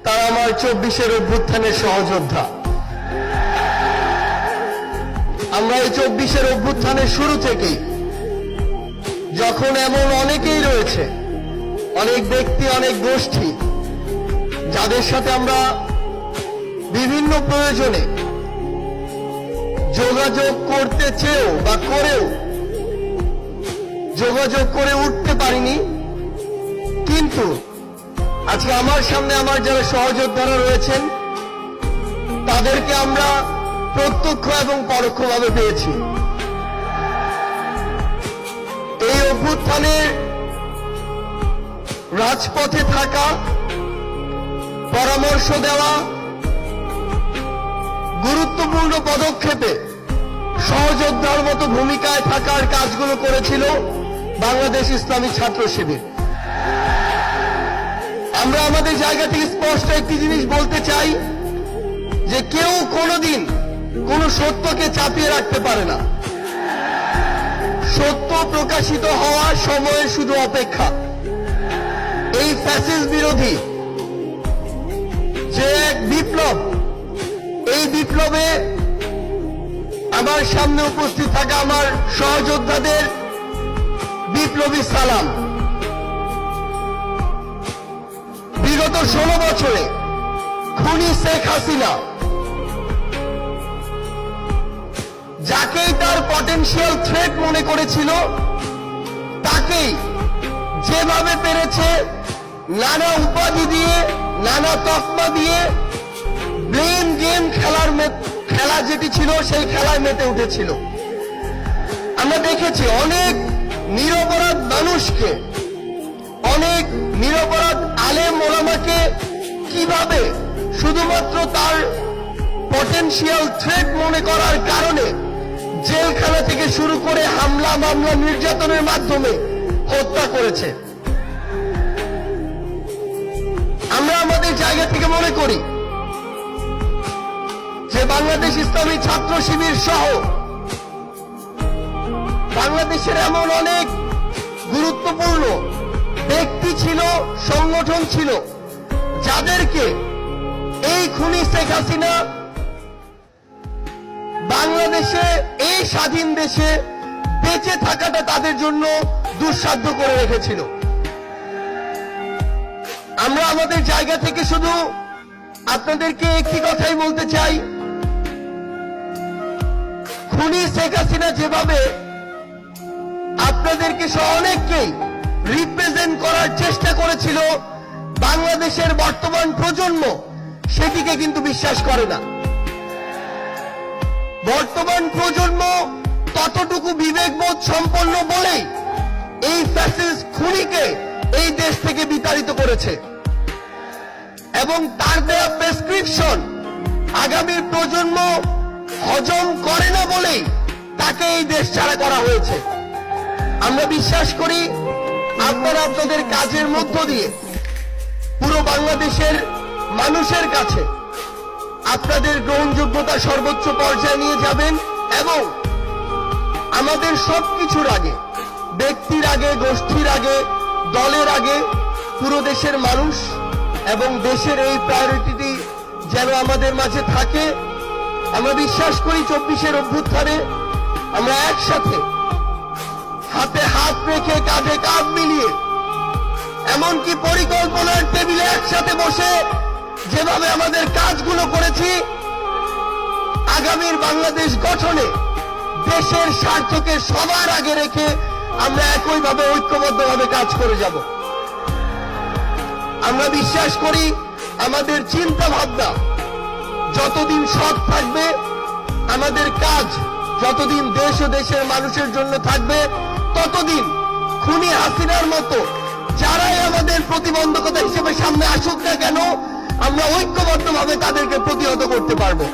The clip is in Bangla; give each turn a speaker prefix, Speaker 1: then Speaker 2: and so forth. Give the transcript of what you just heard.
Speaker 1: তারা আমার 24-এর অভ্যুত্থানের সহযোদ্ধা। আমরা এই 24-এর অভ্যুত্থানের শুরু থেকেই, যখন এমন অনেকেই রয়েছে, অনেক ব্যক্তি, অনেক গোষ্ঠী, যাদের সাথে আমরা বিভিন্ন প্রয়োজনে যোগাযোগ করতে চেয়েও বা করেও যোগাযোগ করে উঠতে পারিনি, কিন্তু আজকে আমার সামনে আমার যারা সহযোদ্ধারা রয়েছেন তাদেরকে আমরা প্রত্যক্ষ এবং পরোক্ষভাবে পেয়েছি। এই অভ্যুত্থানের রাজপথে থাকা, পরামর্শ দেওয়া, গুরুত্বপূর্ণ পদক্ষেপে সহযোদ্ধার মতো ভূমিকায় থাকার কাজগুলো করেছিল বাংলাদেশ ইসলামী ছাত্র শিবির। আমরা আমাদের জায়গা থেকে স্পষ্ট একটি জিনিস বলতে চাই যে কেউ কোনোদিন কোনো সত্যকে চাপিয়ে রাখতে পারে না। সত্য প্রকাশিত হওয়ার সময়ের শুধু অপেক্ষা। এই ফ্যাসিস্ট বিরোধী যে এক বিপ্লব, এই বিপ্লবে আমার সামনে উপস্থিত থাকা আমার সহযোদ্ধাদের বিপ্লবী সালাম। বিগত 16 বছরে খুনি শেখ হাসিনা যাকেই তার পটেনশিয়াল থ্রেট মনে করেছিল, তাকেই যেভাবে পেরেছে নানা উপাধি দিয়ে, নানা তকমা দিয়ে ব্লেম গেম খেলা যেটি ছিল সেই খেলায় মেতে উঠেছিল। আমরা দেখেছি অনেক নিরপরাধ মানুষকে, অনেক নিরপরাধ আলেম ওলামাকে কিভাবে শুধুমাত্র তার পটেনশিয়াল থ্রেট মনে করার কারণে জেলখানা থেকে শুরু করে হামলা, মামলা, নির্যাতনের মাধ্যমে হত্যা করেছে। আমরা আমাদের জায়গা থেকে মনে করি যে বাংলাদেশ ইসলামী ছাত্র শিবির সহ বাংলাদেশের এমন অনেক গুরুত্বপূর্ণ ব্যক্তি ছিল, সংগঠন ছিল, যাদেরকে এই খুনি শেখ হাসিনা বাংলাদেশে, এই স্বাধীন দেশে বেঁচে থাকাটা তাদের জন্য দুঃসাধ্য করে রেখেছিল। আমরা আমাদের জায়গা থেকে শুধু আপনাদেরকে একটি কথাই বলতে চাই, খুনি শেখ হাসিনা যেভাবে আপনাদেরকে সহ অনেককেই রিপ্রেজেন্ট করার চেষ্টা করেছিল, বাংলাদেশের বর্তমান প্রজন্ম সেটিকে কিন্তু বিশ্বাস করে না। বর্তমান প্রজন্ম ততটুকু বিবেকবোধ সম্পন্ন বলেই এই ফ্যাসিস্ট খুনিকে এই দেশ থেকে বিতাড়িত করেছে এবং তার দেয়া প্রেসক্রিপশন আগামীর প্রজন্ম হজম করে না বলেই তাকে এই দেশ ছাড়া করা হয়েছে। আমরা বিশ্বাস করি আপনারা আপনাদের কাজের মধ্য দিয়ে পুরো বাংলাদেশের মানুষের কাছে আপনাদের গ্রহণযোগ্যতা সর্বোচ্চ পর্যায়ে নিয়ে যাবেন এবং আমাদের সবকিছুর আগে, ব্যক্তির আগে, গোষ্ঠীর আগে, দলের আগে পুরো দেশের মানুষ এবং দেশের এই প্রায়োরিটি যেন আমাদের মাঝে থাকে। আমরা বিশ্বাস করি 24-এর অভ্যুত্থানে আমরা একসাথে হাতে হাত রেখে, কাঁধে কাঁধ মিলিয়ে, এমনকি পরিকল্পনার টেবিলে একসাথে বসে যেভাবে আমাদের কাজগুলো করেছি, আগামীর বাংলাদেশ গঠনে দেশের স্বার্থকে সবার আগে রেখে আমরা একইভাবে ঐক্যবদ্ধভাবে কাজ করে যাব। আমরা বিশ্বাস করি আমাদের চিন্তা ভাবনা যতদিন সৎ থাকবে, আমাদের কাজ যতদিন দেশ ও দেশের মানুষের জন্য থাকবে, ততদিন খুনি হাসিনার মতো যারাই আমাদের প্রতিবন্ধকতা হিসেবে সামনে আসুক না কেন, আমরা ঐক্যবদ্ধভাবে তাদেরকে প্রতিহত করতে পারবো।